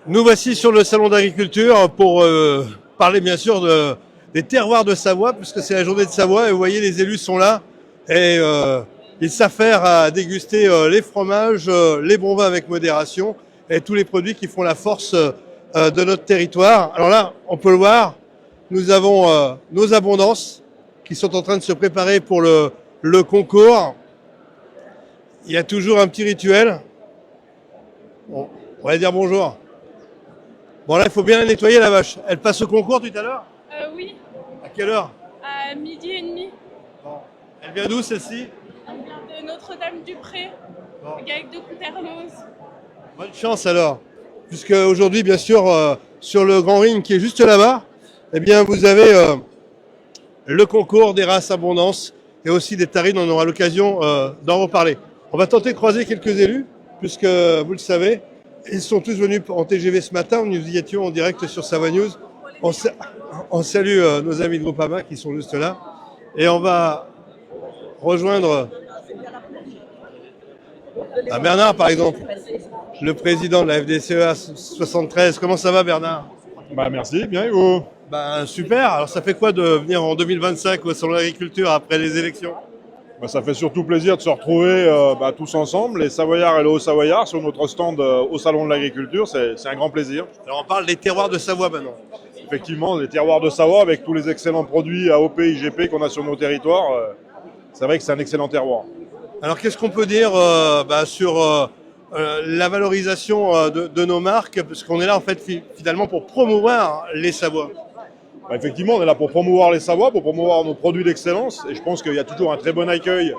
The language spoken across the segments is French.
Nous voici sur le salon d'agriculture pour parler bien sûr des terroirs de Savoie, puisque c'est la journée de Savoie et vous voyez les élus sont là et ils s'affairent à déguster les fromages, les bons vins avec modération et tous les produits qui font la force de notre territoire. Alors là, on peut le voir, nous avons nos abondances qui sont en train de se préparer pour le concours. Il y a toujours un petit rituel. Bon, on va dire bonjour. Bon là, il faut bien la nettoyer la vache. Elle passe au concours tout à l'heure? Oui, À quelle heure? à 12h30. Bon. Elle vient d'où celle-ci? On vient de Notre-Dame-du-Pré, Bon. avec de Couterlos. Bonne chance alors. Puisque aujourd'hui, bien sûr, sur le grand ring qui est juste là-bas, eh bien, vous avez le concours des races abondance et aussi des tarines. On aura l'occasion d'en reparler. On va tenter de croiser quelques élus, puisque vous le savez, ils sont tous venus en TGV ce matin. Nous y étions en direct sur Savoie News. On salue nos amis de Groupama qui sont juste là. Et on va rejoindre Bernard, par exemple, le président de la FDCEA 73. Comment ça va, Bernard? Merci, bien et vous? Super. Alors, ça fait quoi de venir en 2025 au Salon de l'Agriculture après les élections? Ça fait surtout plaisir de se retrouver tous ensemble, les Savoyards et les Hauts-Savoyards, sur notre stand au Salon de l'Agriculture. C'est un grand plaisir. Alors, on parle des terroirs de Savoie maintenant. Effectivement, les terroirs de Savoie avec tous les excellents produits AOP, IGP qu'on a sur nos territoires. C'est vrai que c'est un excellent terroir. Alors, qu'est-ce qu'on peut dire sur la valorisation de nos marques? Parce qu'on est là, en fait, finalement, pour promouvoir les Savoies. Effectivement, on est là pour promouvoir les Savoies, pour promouvoir nos produits d'excellence. Et je pense qu'il y a toujours un très bon accueil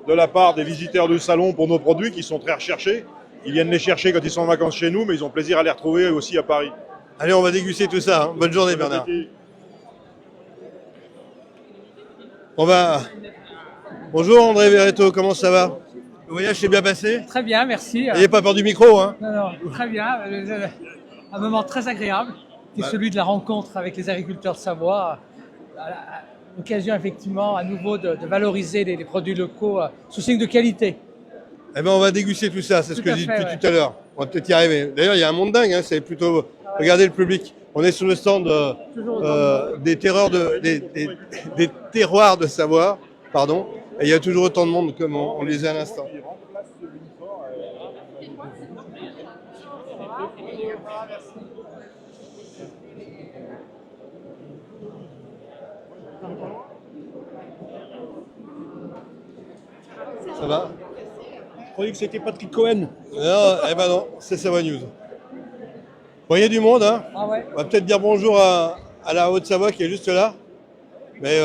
de la part des visiteurs du salon pour nos produits qui sont très recherchés. Ils viennent les chercher quand ils sont en vacances chez nous, mais ils ont plaisir à les retrouver aussi à Paris. Allez, on va déguster tout ça. Hein. Bonne journée, Bernard. Bonjour André Verretto, comment ça va? Le voyage s'est bien passé? Très bien, merci. N'ayez pas peur du micro, hein? Non, très bien. Un moment très agréable, qui est celui de la rencontre avec les agriculteurs de Savoie. À l'occasion, effectivement, à nouveau de valoriser les produits locaux sous signe de qualité. Eh ben, on va déguster tout ça, c'est ce que je dis depuis tout à l'heure. On va peut-être y arriver. D'ailleurs, il y a un monde dingue, hein, c'est plutôt... Regardez le public. On est sur le stand des terroirs de Savoie, pardon. Et il y a toujours autant de monde comme on le disait à l'instant. Ça va? Je croyais que c'était Patrick Cohen. Non, eh ben non, c'est Savoie News. Bon, il y a du monde, hein. Ah ouais. On va peut-être dire bonjour à la Haute-Savoie qui est juste là. Mais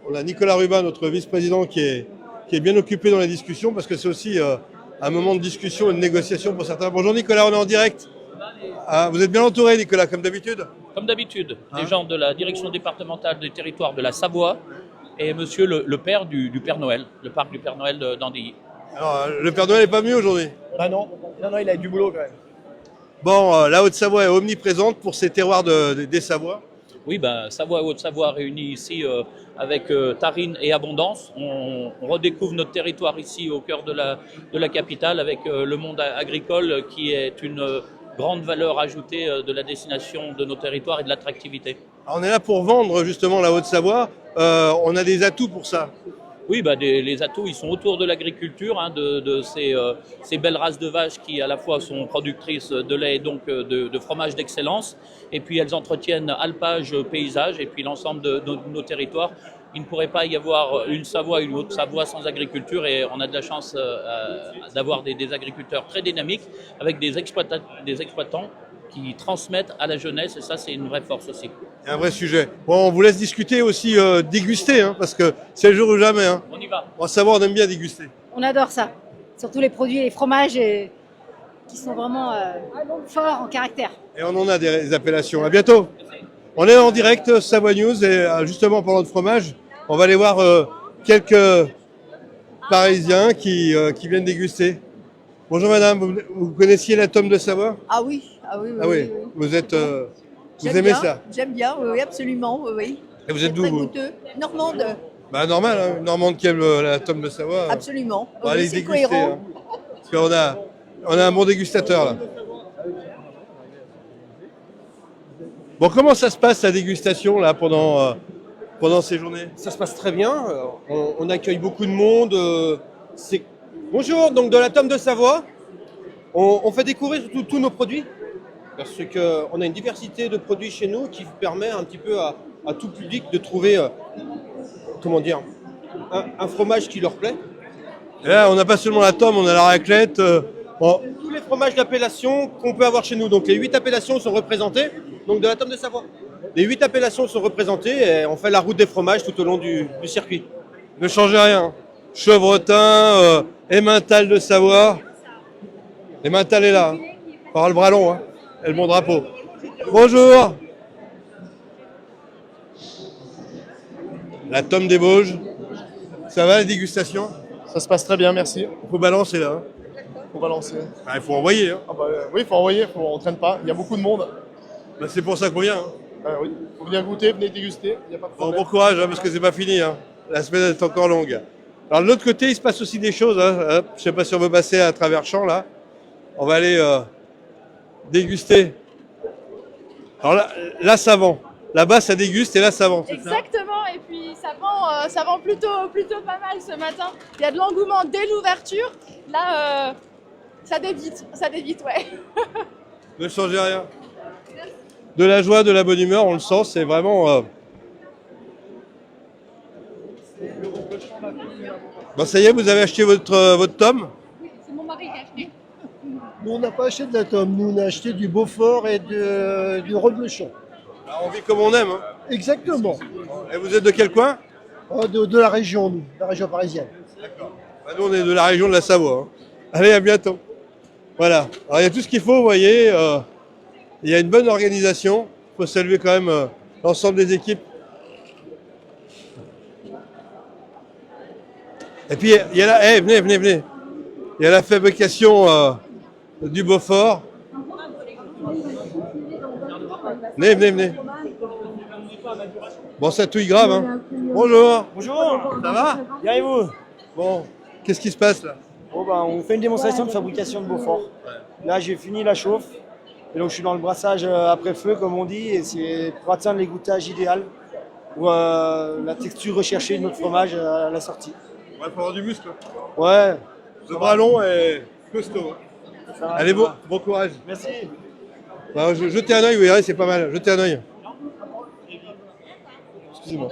on a Nicolas Rubin, notre vice-président, qui est bien occupé dans les discussions parce que c'est aussi un moment de discussion et de négociation pour certains. Bonjour Nicolas, on est en direct. Ah, vous êtes bien entouré, Nicolas, comme d'habitude? Comme d'habitude, les gens de la direction départementale des territoires de la Savoie et monsieur le père du Père Noël, le parc du Père Noël d'Andilly. Alors, le Père Noël n'est pas venu aujourd'hui? Non, il a du boulot quand même. Bon, la Haute-Savoie est omniprésente pour ces terroirs des Savoies. Oui, Savoie et Haute-Savoie réunis ici avec Tarine et Abondance. On redécouvre notre territoire ici au cœur de la capitale avec le monde agricole qui est une grande valeur ajoutée de la destination de nos territoires et de l'attractivité. On est là pour vendre justement la Haute-Savoie. On a des atouts pour ça. Oui, les atouts, ils sont autour de l'agriculture, hein, de ces belles races de vaches qui à la fois sont productrices de lait et donc de fromage d'excellence. Et puis elles entretiennent alpage, paysage et puis l'ensemble de nos territoires. Il ne pourrait pas y avoir une Savoie et une Haute-Savoie sans agriculture et on a de la chance d'avoir des agriculteurs très dynamiques avec des exploitants qui transmettent à la jeunesse et ça c'est une vraie force aussi. C'est un vrai sujet. Bon, on vous laisse discuter aussi, déguster, hein, parce que c'est le jour ou jamais. Hein. On y va. En Savoie, on aime bien déguster. On adore ça. Surtout les produits, les fromages qui sont vraiment forts en caractère. Et on en a des appellations. À bientôt. On est en direct, Savoie News, et justement, en parlant de fromage, on va aller voir quelques Parisiens qui viennent déguster. Bonjour madame, vous connaissiez la tome de Savoie? Ah oui. Vous êtes, vous J'aime aimez bien, ça? J'aime bien, oui, absolument, oui. Et vous êtes d'où Très vous? goûteux. Normande, Normal, hein, une Normande qui aime la tome de Savoie. absolument. On va aller c'est déguster. cohérent. Hein. Parce qu'on a un bon dégustateur là. Bon, comment ça se passe la dégustation là pendant ces journées? Ça se passe très bien. On accueille beaucoup de monde. Bonjour, donc de la Tome de Savoie, on fait découvrir tous nos produits parce qu'on a une diversité de produits chez nous qui permet un petit peu à tout public de trouver, comment dire, un fromage qui leur plaît. Et là, on n'a pas seulement la tome, on a la raclette. Bon, Tous les fromages d'appellation qu'on peut avoir chez nous. Donc les 8 appellations sont représentées, donc de la Tome de Savoie. Les 8 appellations sont représentées et on fait la route des fromages tout au long du circuit. ne changez rien. Chevretin, Emmental de Savoie. Emmental est là. Hein. Par le bras long, hein. Et le bon drapeau. Bonjour. La tome des Bauges. Ça va la dégustation? Ça se passe très bien, merci. Il faut balancer là. Hein. Faut balancer. Ah, il faut envoyer. Hein. Oui, il faut envoyer, on traîne pas. Il y a beaucoup de monde. Bah, c'est pour ça qu'on vient. Hein. Oui. Faut venir goûter, venez déguster. Il y a pas de Bon, problème. bon courage, hein, parce que c'est pas fini. Hein. La semaine est encore longue. Alors de l'autre côté, il se passe aussi des choses. Hein. Hop, je sais pas si on veut passer à travers champ là. On va aller déguster. Alors là, ça vend. Là-bas, ça déguste et là, ça vend. Exactement, et puis ça vend plutôt pas mal ce matin. Il y a de l'engouement dès l'ouverture. Là, ça débite, ouais. Ne changez rien. De la joie, de la bonne humeur, on le sent, c'est vraiment... Bon, ça y est, vous avez acheté votre tome? C'est mon mari qui a acheté. Nous, on n'a pas acheté de la tome, nous, on a acheté du Beaufort et du Reblochon. Alors, on vit comme on aime. Hein. Exactement. Et vous êtes de quel coin? De la région, nous, de la région parisienne. Bah, nous, on est de la région de la Savoie. Hein. Allez, à bientôt. Voilà. Alors, il y a tout ce qu'il faut, vous voyez. Il y a une bonne organisation. Il faut saluer quand même l'ensemble des équipes. Et puis, il y a la... venez. Il y a la fabrication du Beaufort. Venez. Bon, ça touille grave, hein. Bonjour. Bonjour, Ça va? bien et vous? Bon, qu'est-ce qui se passe là? On fait une démonstration de fabrication de Beaufort. Là, j'ai fini la chauffe. Et donc, je suis dans le brassage après feu, comme on dit. Et c'est pour atteindre l'égouttage idéal pour la texture recherchée de notre fromage à la sortie. Ouais, faut avoir du muscle. Ouais. Le bras long est costaud. Ça va, Allez, ça va. bon courage. Merci. Bah, jetez un œil, vous verrez, c'est pas mal. Jetez un œil. Excusez-moi.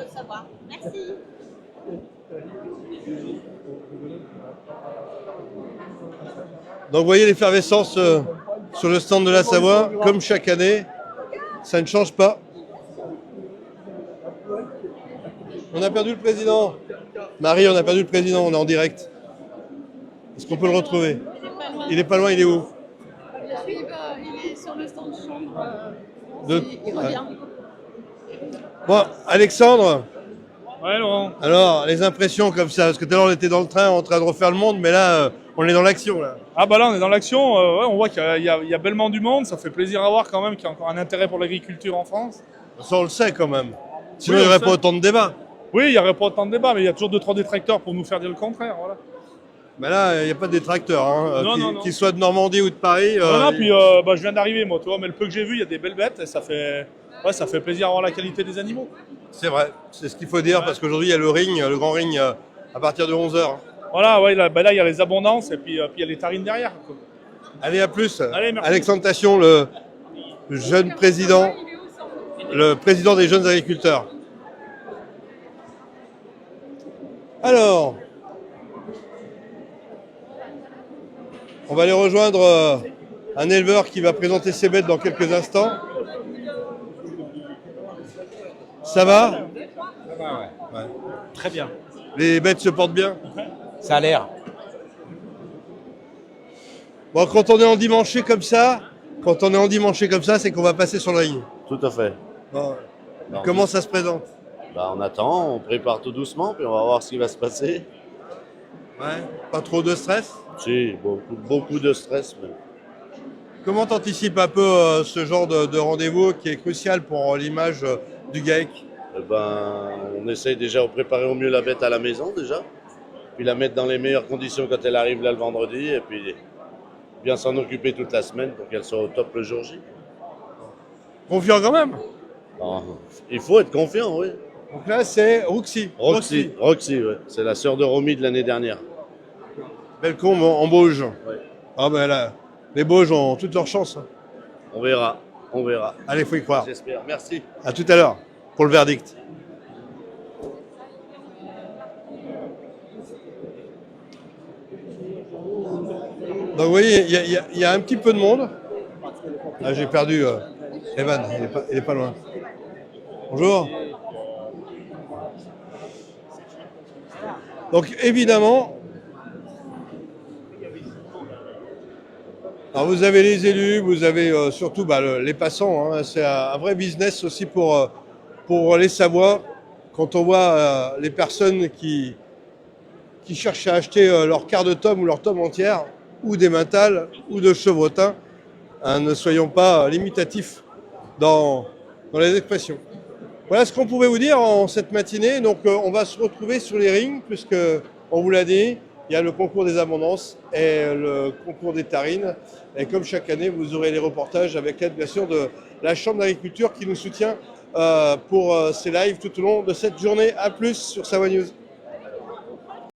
Donc, vous voyez l'effervescence sur le stand de la Savoie, comme chaque année. Ça ne change pas. On a perdu le président. Marie, on a perdu le président, on est en direct. Est-ce qu'on peut le retrouver? Il est pas loin, il est où? Il est sur le stand de chambre. Il revient. Bon, Alexandre. Ouais, Laurent. Alors, les impressions comme ça, parce que tout à l'heure on était dans le train en train de refaire le monde, mais là, on est dans l'action là. Ah bah là, on est dans l'action. Ouais, on voit qu'il y a bellement du monde. Ça fait plaisir à voir quand même qu'il y a encore un intérêt pour l'agriculture en France. Ça, on le sait quand même. Sinon, Oui, il n'y on aurait le pas sait. autant de débats. Oui, il n'y aurait pas autant de débats, mais il y a toujours 2-3 détracteurs pour nous faire dire le contraire. Voilà. Mais là, il n'y a pas de détracteurs, hein, Non. qu'ils soient de Normandie ou de Paris. Puis je viens d'arriver, moi, tu vois, mais le peu que j'ai vu, il y a des belles bêtes et ça fait plaisir à voir la qualité des animaux. C'est vrai, c'est ce qu'il faut dire, parce qu'aujourd'hui, il y a le ring, le grand ring, à partir de 11h. Voilà, ouais, là, il y a les abondances et puis il y a les tarines derrière, quoi. Allez, à plus. Allez, merci. Alexandre Tassion, le jeune président, le président des jeunes agriculteurs. Alors, on va aller rejoindre un éleveur qui va présenter ses bêtes dans quelques instants. Ça va? Ouais. Très bien. Les bêtes se portent bien? Ça a l'air. Bon, quand on est endimanché comme ça, c'est qu'on va passer sur la ligne. Tout à fait. Bon. Non, Comment ça se présente? on attend, on prépare tout doucement, puis on va voir ce qui va se passer. Ouais. Pas trop de stress? Si, beaucoup de stress. Mais... Comment t'anticipes un peu ce genre de rendez-vous qui est crucial pour l'image du GAEC? On essaye déjà de préparer au mieux la bête à la maison déjà, puis la mettre dans les meilleures conditions quand elle arrive là le vendredi, et puis bien s'en occuper toute la semaine pour qu'elle soit au top le jour J. Confiant quand même. Alors, il faut être confiant, oui. Donc là, c'est Roxy. Roxy, ouais. C'est la sœur de Romy de l'année dernière. Bellecombe en Bauges. Ouais. Ah ben là, les Bauges ont toutes leurs chances. Hein. On verra, on verra. Allez, faut y croire. J'espère. Merci. À tout à l'heure pour le verdict. Donc vous voyez, il y a un petit peu de monde. Ah, j'ai perdu Evan, il est pas loin. Bonjour. Donc évidemment, alors vous avez les élus, vous avez surtout les passants. Hein. C'est un vrai business aussi pour les Savoies. Quand on voit les personnes qui cherchent à acheter leur quart de tome ou leur tome entière, ou des Mentales, ou de Chevretin, hein, ne soyons pas limitatifs dans les expressions. Voilà ce qu'on pouvait vous dire en cette matinée. Donc on va se retrouver sur les rings, puisque on vous l'a dit, il y a le concours des abondances et le concours des tarines. Et comme chaque année, vous aurez les reportages avec l'aide bien sûr de la Chambre d'agriculture qui nous soutient pour ces lives tout au long de cette journée. A plus sur Savoie News.